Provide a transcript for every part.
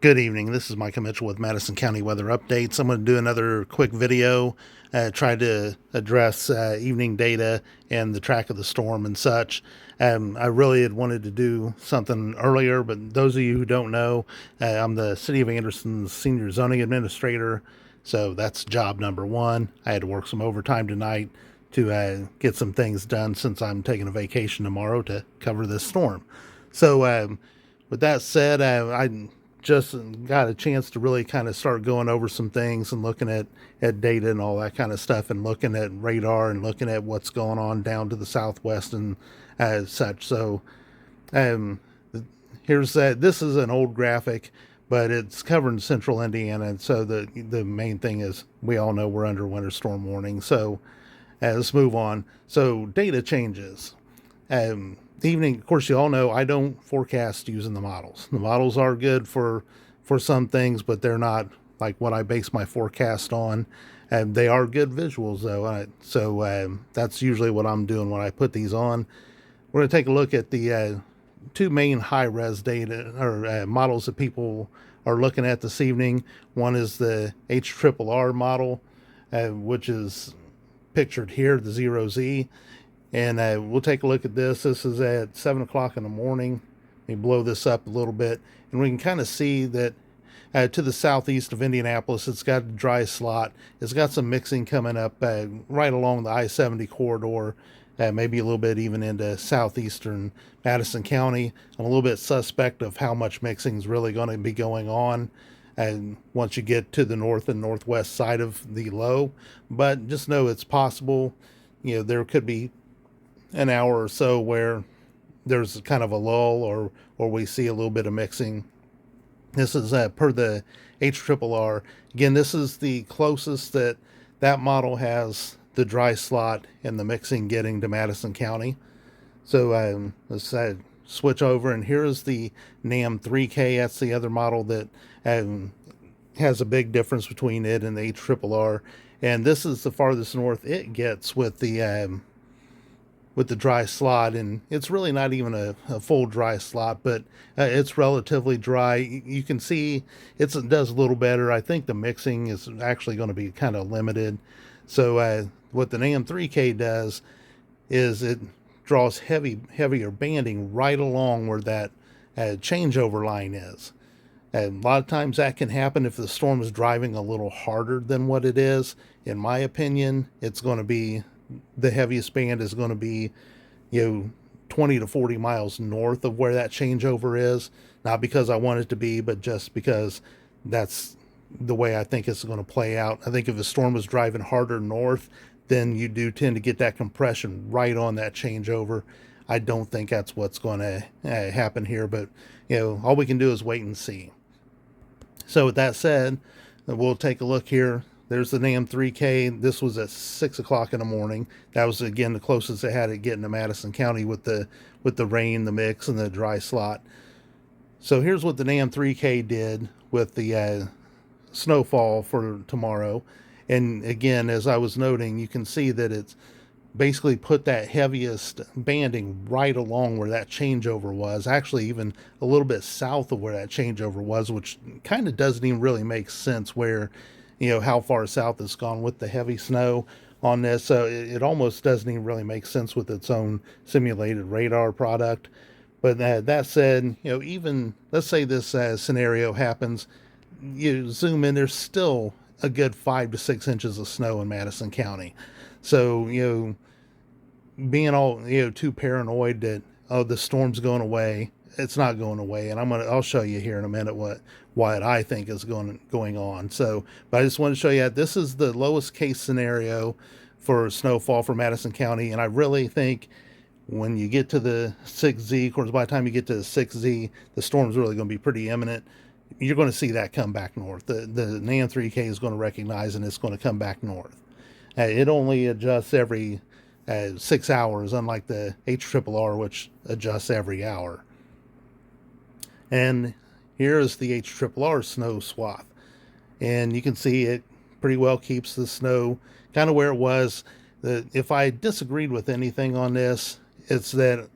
Good evening. This is Micah Mitchell with Madison County Weather Updates. I'm going to do another quick video, try to address evening data and the track of the storm and such. I really had wanted to do something earlier, but those of you who don't know, I'm the City of Anderson's Senior Zoning Administrator, so that's job number one. I had to work some overtime tonight to get some things done since I'm taking a vacation tomorrow to cover this storm. So, with that said, I just got a chance to really kind of start going over some things and looking at data and all that kind of stuff, and looking at radar and looking at what's going on down to the southwest and such. So um, here's that. This is an old graphic, but it's covering central Indiana. And so the main thing is we all know we're under winter storm warning. So let's move on. So data changes. Evening, of course, you all know I don't forecast using the models. The models are good for some things, but they're not like what I base my forecast on. They are good visuals, though. So that's usually what I'm doing when I put these on. We're going to take a look at the two main high-res data or models that people are looking at this evening. One is the HRRR model, which is pictured here, the 0Z. And we'll take a look at this. This is at 7 o'clock in the morning. Let me blow this up a little bit. And we can kind of see that to the southeast of Indianapolis, it's got a dry slot. It's got some mixing coming up right along the I-70 corridor, maybe a little bit even into southeastern Madison County. I'm a little bit suspect of how much mixing is really going to be going on and once you get to the north and northwest side of the low. But just know it's possible. You know, there could be an hour or so where there's kind of a lull or we see a little bit of mixing. This is per the HRRR. Again, this is the closest that model has the dry slot and the mixing getting to Madison County. So let's switch over, and here's the NAM 3K. That's the other model that has a big difference between it and the HRRR. And this is the farthest north it gets with the dry slot, and it's really not even a full dry slot, but it's relatively dry. You can see it does a little better. I think the mixing is actually going to be kind of limited. So what the NAM 3K does is it draws heavier banding right along where that changeover line is. And a lot of times that can happen if the storm is driving a little harder than what it is. In my opinion, it's going to be the heaviest band is going to be, 20 to 40 miles north of where that changeover is. Not because I want it to be, but just because that's the way I think it's going to play out. I think if a storm is driving harder north, then you do tend to get that compression right on that changeover. I don't think that's what's going to happen here, but all we can do is wait and see. So with that said, we'll take a look here. There's the NAM 3K. This was at 6 o'clock in the morning. That was, again, the closest they had it getting to Madison County with the rain, the mix, and the dry slot. So here's what the NAM 3K did with the snowfall for tomorrow. And again, as I was noting, you can see that it's basically put that heaviest banding right along where that changeover was, actually even a little bit south of where that changeover was, which kind of doesn't even really make sense where how far south it's gone with the heavy snow on this. So it almost doesn't even really make sense with its own simulated radar product. But that said, even let's say this scenario happens, you zoom in, there's still a good 5 to 6 inches of snow in Madison County. So, being all, too paranoid that, oh, the storm's going away, it's not going away. And I'll show you here in a minute what I think is going on. So, but I just want to show you that this is the lowest case scenario for snowfall for Madison County. And I really think when you get to the 6Z, of course, by the time you get to the 6Z, the storm's really going to be pretty imminent. You're going to see that come back north. The NAM 3K is going to recognize, and it's going to come back north. It only adjusts every 6 hours, unlike the HRRR, which adjusts every hour. And here is the HRRR snow swath. And you can see it pretty well keeps the snow kind of where it was. If I disagreed with anything on this, it's that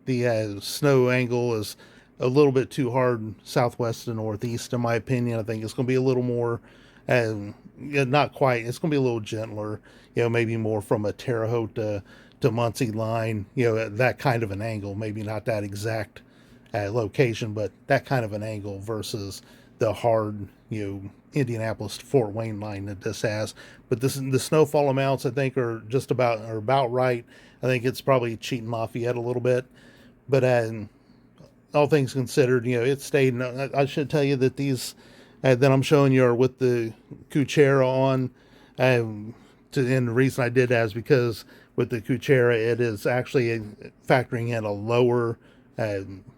the snow angle is a little bit too hard southwest to northeast, in my opinion. I think it's going to be a little more, yeah, not quite. It's going to be a little gentler, maybe more from a Terre Haute to Muncie line, that kind of an angle. Maybe not that exact location, but that kind of an angle versus the hard, Indianapolis to Fort Wayne line that this has. But the snowfall amounts I think are about right. I think it's probably cheating Lafayette a little bit, but all things considered, it stayed. I should tell you that these that I'm showing you are with the Kuchera on. And the reason I did that is because with the Kuchera, it is actually factoring in a lower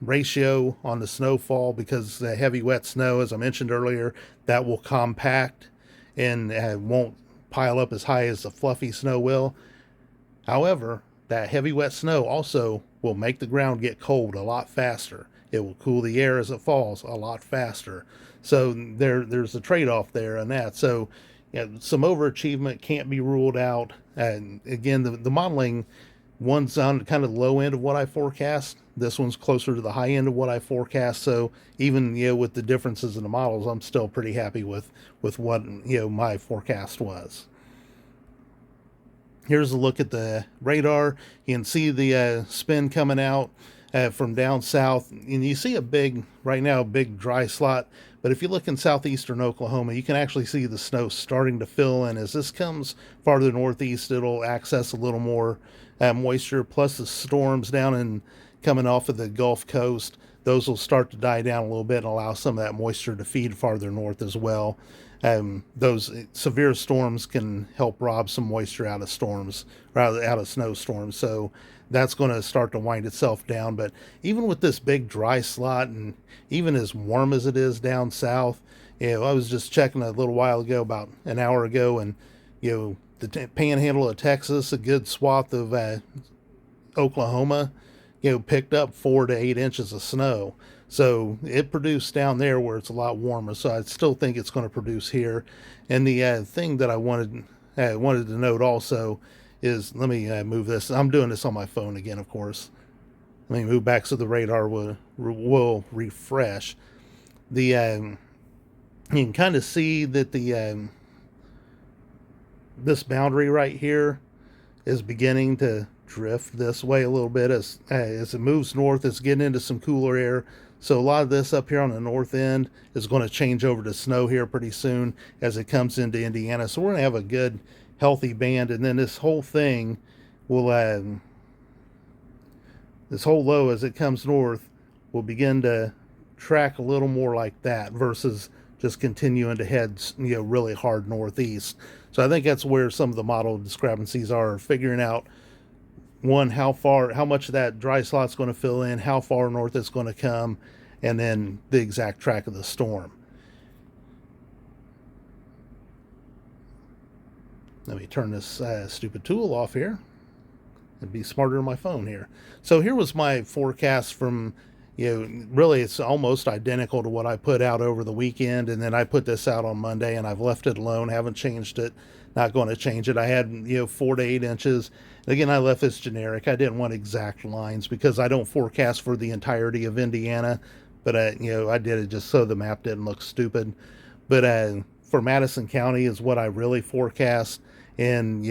ratio on the snowfall, because the heavy wet snow, as I mentioned earlier, that will compact and won't pile up as high as the fluffy snow will. However, that heavy wet snow also will make the ground get cold a lot faster. It will cool the air as it falls a lot faster. So there's a trade-off there on that. So some overachievement can't be ruled out. And again, the modeling, one's on kind of the low end of what I forecast. This one's closer to the high end of what I forecast. So even with the differences in the models, I'm still pretty happy with what my forecast was. Here's a look at the radar. You can see the spin coming out from down south, and you see a big dry slot. But if you look in southeastern Oklahoma, you can actually see the snow starting to fill in. As this comes farther northeast, it'll access a little more moisture, plus the storms down and coming off of the Gulf Coast. Those will start to die down a little bit and allow some of that moisture to feed farther north as well. Those severe storms can help rob some moisture out of storms, or out of snowstorms. So that's going to start to wind itself down. But even with this big dry slot, and even as warm as it is down south, I was just checking a little while ago, about an hour ago, and the panhandle of Texas, a good swath of Oklahoma, picked up 4 to 8 inches of snow. So it produced down there where it's a lot warmer. So I still think it's going to produce here. And the thing that I wanted to note also is, let me move this. I'm doing this on my phone again, of course. Let me move back so the radar will refresh. You can kind of see that this boundary right here is beginning to drift this way a little bit as it moves north. It's getting into some cooler air. So a lot of this up here on the north end is going to change over to snow here pretty soon as it comes into Indiana. So we're going to have a good, healthy band, and then this whole thing will, this whole low as it comes north will begin to track a little more like that versus just continuing to head, really hard northeast. So I think that's where some of the model discrepancies are, figuring out, one, how much of that dry slot's going to fill in, how far north it's going to come, and then the exact track of the storm. Let me turn this stupid tool off here and be smarter on my phone here. So here was my forecast from, really it's almost identical to what I put out over the weekend, and then I put this out on Monday, and I've left it alone, haven't changed it, not going to change it. I had 4 to 8 inches. Again, I left this generic. I didn't want exact lines because I don't forecast for the entirety of Indiana, but I did it just so the map didn't look stupid. But for Madison County is what I really forecast, and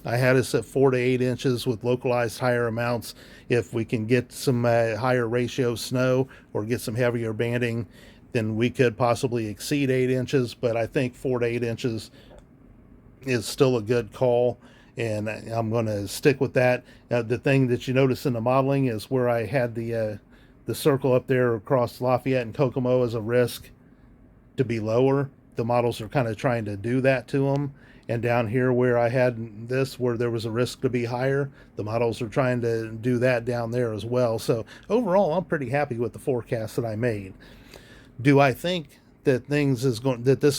I had us at 4 to 8 inches with localized higher amounts. If we can get some higher ratio snow or get some heavier banding, then we could possibly exceed 8 inches. But I think 4 to 8 inches is still a good call, and I'm going to stick with that. The thing that you notice in the modeling is where I had the circle up there across Lafayette and Kokomo as a risk to be lower. The models are kind of trying to do that to them. And down here where I had this, where there was a risk to be higher, the models are trying to do that down there as well. So overall, I'm pretty happy with the forecast that I made. Do I think that this is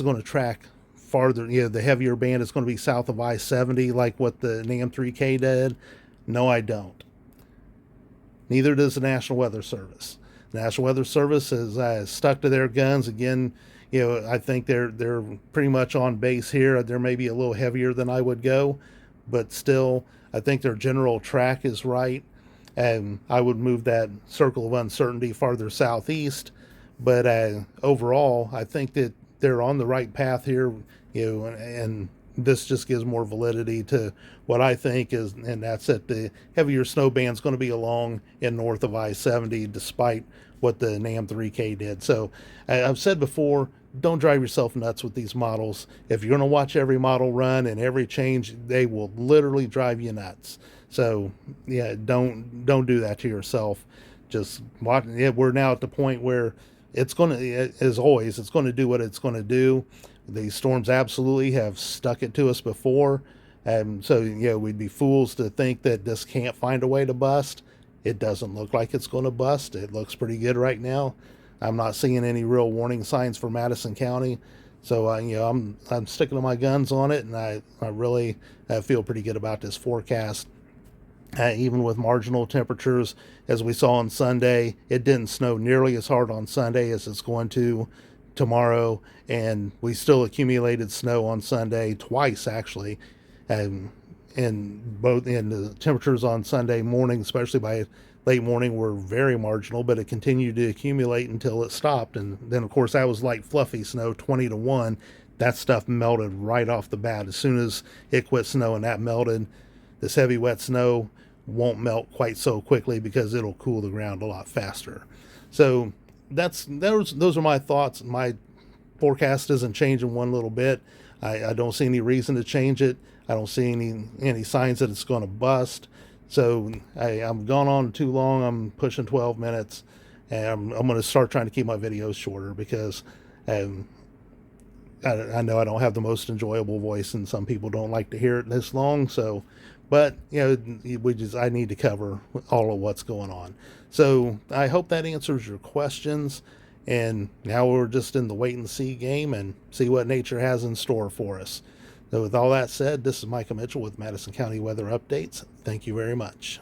going to track farther? The heavier band is going to be south of I-70 like what the NAM 3K did? No, I don't. Neither does the National Weather Service. The National Weather Service is stuck to their guns again. I think they're pretty much on base here. They're maybe a little heavier than I would go, but still, I think their general track is right. I would move that circle of uncertainty farther southeast. But overall, I think that they're on the right path here, and this just gives more validity to what I think is, and that's that the heavier snow band's going to be along and north of I-70, despite what the NAM 3K did. So I've said before, don't drive yourself nuts with these models. If you're going to watch every model run and every change, they will literally drive you nuts. So yeah, don't do that to yourself. Just watch. Yeah, we're now at the point where it's going to, as always, it's going to do what it's going to do. These storms absolutely have stuck it to us before. So, we'd be fools to think that this can't find a way to bust. It doesn't look like it's going to bust. It looks pretty good right now. I'm not seeing any real warning signs for Madison County. So, I'm sticking to my guns on it, and I really feel pretty good about this forecast. Even with marginal temperatures, as we saw on Sunday, it didn't snow nearly as hard on Sunday as it's going to tomorrow, and we still accumulated snow on Sunday twice actually, and the temperatures on Sunday morning, especially by late morning, were very marginal, but it continued to accumulate until it stopped. And then of course that was light fluffy snow, 20 to 1. That stuff melted right off the bat as soon as it quit snowing. That melted. This heavy wet snow won't melt quite so quickly because it'll cool the ground a lot faster. So those are my thoughts. My forecast isn't changing one little bit. I don't see any reason to change it. I don't see any signs that it's going to bust. So I'm gone on too long. I'm pushing 12 minutes, and I'm going to start trying to keep my videos shorter because I know I don't have the most enjoyable voice, and some people don't like to hear it this long. So, but I need to cover all of what's going on. So I hope that answers your questions. And now we're just in the wait and see game and see what nature has in store for us. So with all that said, this is Michael Mitchell with Madison County Weather Updates. Thank you very much.